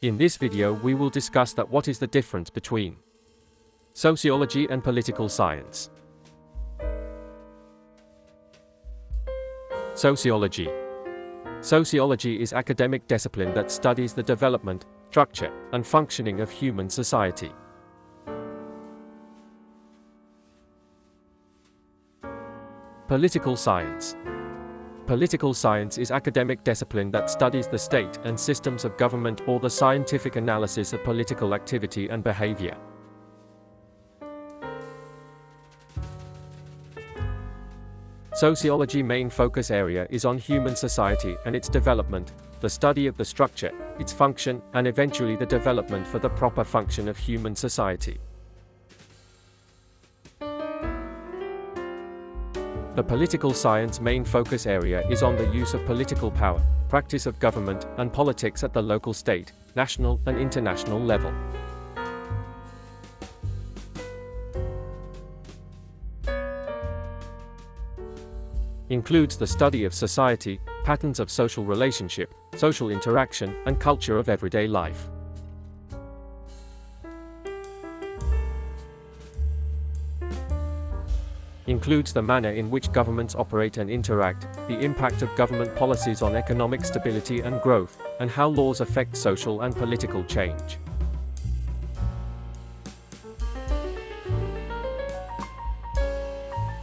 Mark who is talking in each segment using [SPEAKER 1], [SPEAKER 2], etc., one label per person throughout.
[SPEAKER 1] In this video we will discuss that what is the difference between sociology and political science. Sociology. Sociology is academic discipline that studies the development, structure, and functioning of human society. Political science. Political science is academic discipline that studies the state and systems of government or the scientific analysis of political activity and behavior. Sociology main focus area is on human society and its development, the study of the structure, its function, and eventually the development for the proper function of human society. The political science main focus area is on the use of political power, practice of government, and politics at the local, state, national, and international level. Includes the study of society, patterns of social relationship, social interaction, and culture of everyday life. Includes the manner in which governments operate and interact, the impact of government policies on economic stability and growth, and how laws affect social and political change.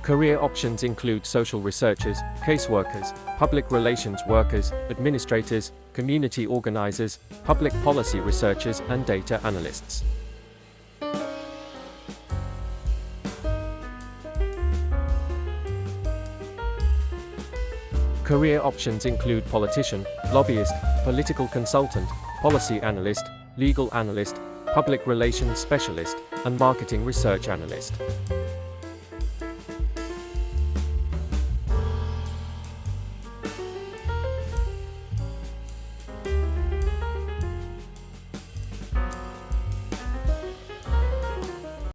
[SPEAKER 1] Career options include social researchers, caseworkers, public relations workers, administrators, community organizers, public policy researchers, and data analysts. Career options include politician, lobbyist, political consultant, policy analyst, legal analyst, public relations specialist, and marketing research analyst.